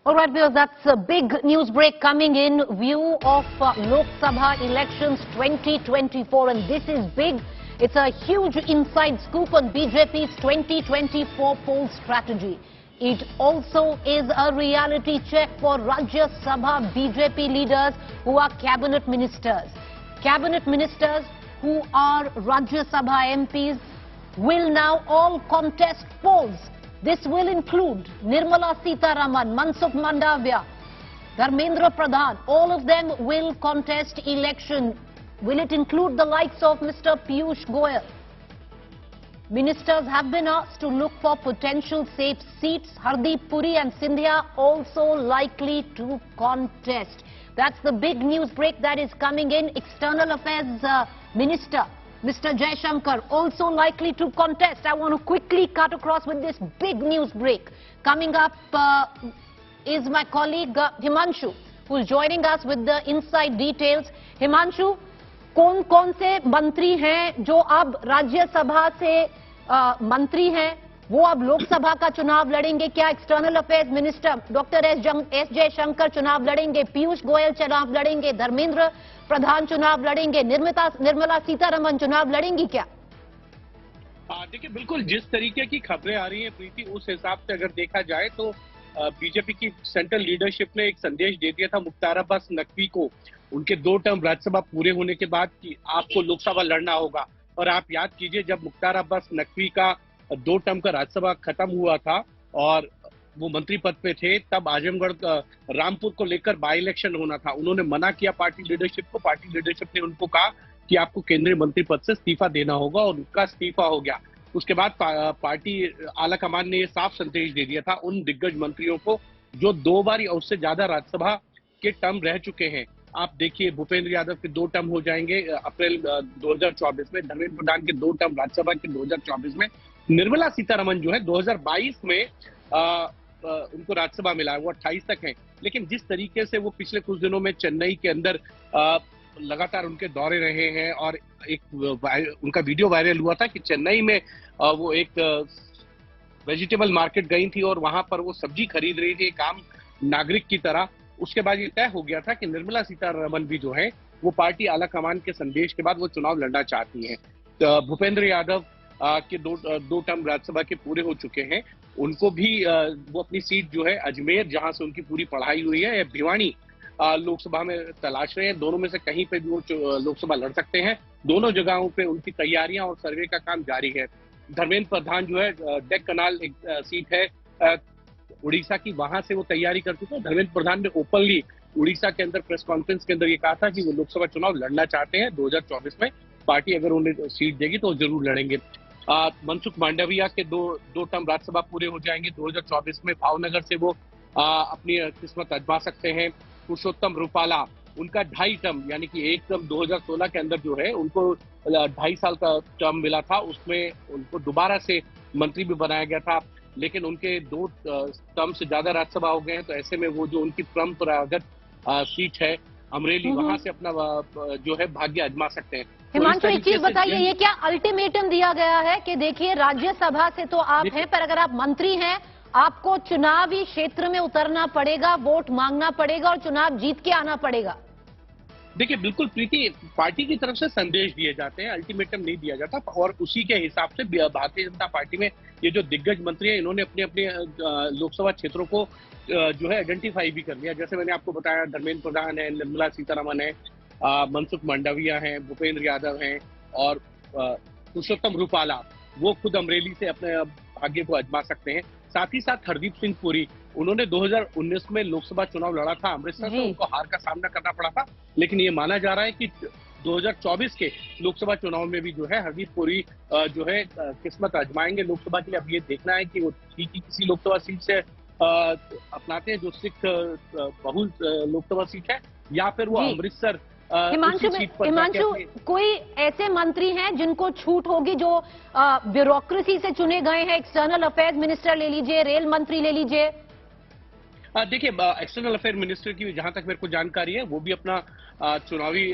All right, viewers, that's a big news break coming in view of Lok Sabha elections 2024, and this is big. It's a huge inside scoop on BJP's 2024 poll strategy. It also is a reality check for Rajya Sabha BJP leaders who are cabinet ministers. Cabinet ministers who are Rajya Sabha MPs will now all contest polls. This will include Nirmala Sitharaman, Mansukh Mandavia, Dharmendra Pradhan. All of them will contest election. Will it include the likes of Mr. Piyush Goyal? Ministers have been asked to look for potential safe seats. Hardeep Puri and Sindhya also likely to contest. That's the big news break that is coming in. External Affairs Minister Mr. Jaishankar also likely to contest. I want to quickly cut across with this big news break. Coming up is my colleague Himanshu, who is joining us with the inside details. Himanshu, कौन-कौन से मंत्री हैं जो अब राज्यसभा से मंत्री हैं, वो अब लोकसभा का चुनाव लड़ेंगे? क्या external affairs minister doctor S Jaishankar चुनाव लड़ेंगे, पीयूष गोयल चुनाव लड़ेंगे, धर्मेंद्र प्रधान चुनाव लड़ेंगे, निर्मला सीतारमण चुनाव लड़ेंगी क्या? देखिए, बिल्कुल जिस तरीके की खबरें आ रही हैं प्रीति, उस हिसाब से अगर देखा जाए तो बीजेपी की सेंट्रल लीडरशिप ने एक संदेश दे दिया था मुख्तार अब्बास नकवी को उनके 2 टर्म राज्यसभा पूरे होने के बाद कि आपको लोकसभा लड़ना होगा। और आप याद कीजिए, जब मुख्तार अब्बास नकवी का 2 टर्म का राज्यसभा खत्म हुआ था और वो मंत्री पद पे थे, तब आजमगढ़ रामपुर को लेकर बाई इलेक्शन होना था। उन्होंने मना किया पार्टी लीडरशिप को। पार्टी लीडरशिप ने उनको कहा कि आपको केंद्रीय मंत्री पद से इस्तीफा देना होगा और उनका इस्तीफा हो गया। उसके बाद पार्टी आला कमान ने ये साफ संदेश दे दिया था उन दिग्गज मंत्रियों को जो 2 बार या उससे ज्यादा राज्यसभा के टर्म रह चुके हैं। आप देखिए, भूपेंद्र यादव के 2 टर्म हो जाएंगे अप्रैल 2024 में, धर्मेंद्र प्रधान के 2 टर्म राज्यसभा के 2024 में, निर्मला सीतारमण जो है 2022 में उनको राज्यसभा मिला है, वो 28 तक है। लेकिन जिस तरीके से वो पिछले कुछ दिनों में चेन्नई के अंदर लगातार उनके दौरे रहे हैं और एक उनका वीडियो वायरल हुआ था कि चेन्नई में वो एक वेजिटेबल मार्केट गई थी और वहां पर वो सब्जी खरीद रही थी एक आम नागरिक की तरह। उसके बाद ये तय हो गया था कि निर्मला सीतारमण भी जो है वो पार्टी आला कमान के संदेश के बाद वो चुनाव लड़ना चाहती हैं। तो भूपेंद्र यादव के 2 टर्म राज्यसभा के पूरे हो चुके हैं, उनको भी वो अपनी सीट जो है अजमेर, जहां से उनकी पूरी पढ़ाई हुई है, या भिवानी लोकसभा में तलाश रहे हैं। दोनों में से कहीं पे भी वो लोकसभा लड़ सकते हैं। दोनों जगहों पे उनकी तैयारियां और सर्वे का काम जारी है। धर्मेंद्र प्रधान जो है डेक्कनाल एक सीट है उड़ीसा की, वहां से वो तैयारी कर चुके हैं। धर्मेंद्र प्रधान ने ओपनली उड़ीसा के अंदर प्रेस कॉन्फ्रेंस के अंदर ये कहा था कि वो लोकसभा चुनाव लड़ना चाहते हैं 2024 में। पार्टी अगर उन्हें सीट देगी तो जरूर लड़ेंगे। मनसुख मांडविया के 2 टर्म राज्यसभा पूरे हो जाएंगे 2024 में। भावनगर से वो अपनी किस्मत आजमा सकते हैं। पुरुषोत्तम रूपाला, उनका 2.5 टर्म यानी कि 1 टर्म 2016 के अंदर जो है उनको 2.5 साल का टर्म मिला था, उसमें उनको दोबारा से मंत्री भी बनाया गया था। लेकिन उनके 2 टर्म से ज्यादा राज्यसभा हो गए हैं, तो ऐसे में वो जो उनकी परंपरागत सीट है अमरेली, वहां से अपना जो है भाग्य आजमा सकते हैं। हिमांशु, एक चीज बताइए, ये क्या अल्टीमेटम दिया गया है कि देखिए राज्यसभा से तो आप हैं, पर अगर आप मंत्री हैं आपको चुनावी क्षेत्र में उतरना पड़ेगा, वोट मांगना पड़ेगा और चुनाव जीत के आना पड़ेगा? देखिए, बिल्कुल प्रीति, पार्टी की तरफ से संदेश दिए जाते हैं, अल्टीमेटम नहीं दिया जाता। और उसी के हिसाब से भारतीय जनता पार्टी में ये जो दिग्गज मंत्री हैं, इन्होंने अपने अपने लोकसभा क्षेत्रों को जो है आइडेंटिफाई भी कर लिया। जैसे मैंने आपको बताया, धर्मेंद्र प्रधान है, निर्मला सीतारमण है, मनसुख मांडविया हैं, भूपेंद्र यादव हैं और पुरुषोत्तम रूपाला, वो खुद अमरेली से अपने भाग्य को आजमा सकते हैं। साथ ही साथ हरदीप सिंह पुरी, उन्होंने 2019 में लोकसभा चुनाव लड़ा था अमृतसर से, उनको हार का सामना करना पड़ा था। लेकिन ये माना जा रहा है कि 2024 के लोकसभा चुनाव में भी जो है हरदीप पुरी जो है किस्मत आजमाएंगे लोकसभा की। अब ये देखना है कि वो ठीक ही किसी लोकसभा सीट से अपनाते हैं जो सिख बहुल लोकसभा सीट है, या फिर वो अमृतसर। हिमांशु, कोई ऐसे मंत्री हैं जिनको छूट होगी जो ब्यूरोक्रेसी से चुने गए हैं? एक्सटर्नल अफेयर्स मिनिस्टर ले लीजिए, रेल मंत्री ले लीजिए। देखिए, एक्सटर्नल अफेयर मिनिस्टर की जहां तक मेरे को जानकारी है, वो भी अपना चुनावी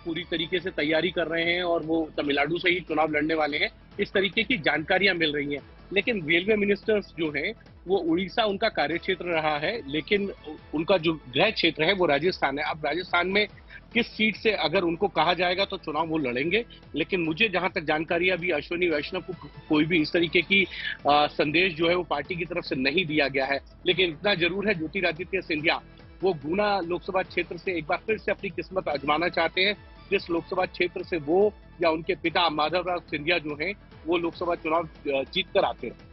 पूरी तरीके से तैयारी कर रहे हैं और वो तमिलनाडु से ही चुनाव लड़ने वाले हैं। इस तरीके की जानकारियां मिल रही हैं। लेकिन रेलवे मिनिस्टर्स जो हैं वो उड़ीसा उनका कार्यक्षेत्र रहा है, लेकिन उनका जो गृह क्षेत्र है वो राजस्थान है। अब राजस्थान में किस सीट से अगर उनको कहा जाएगा तो चुनाव वो लड़ेंगे, लेकिन मुझे जहां तक जानकारी अभी अश्विनी वैष्णव को कोई भी इस तरीके की संदेश जो है वो पार्टी की तरफ से नहीं दिया गया है। लेकिन इतना जरूर है, ज्योतिरादित्य सिंधिया वो गुना लोकसभा क्षेत्र से एक बार फिर से अपनी किस्मत आजमाना चाहते हैं, जिस लोकसभा क्षेत्र से वो या उनके पिता माधवराव सिंधिया जो हैं वो लोकसभा चुनाव जीत कर आते हैं।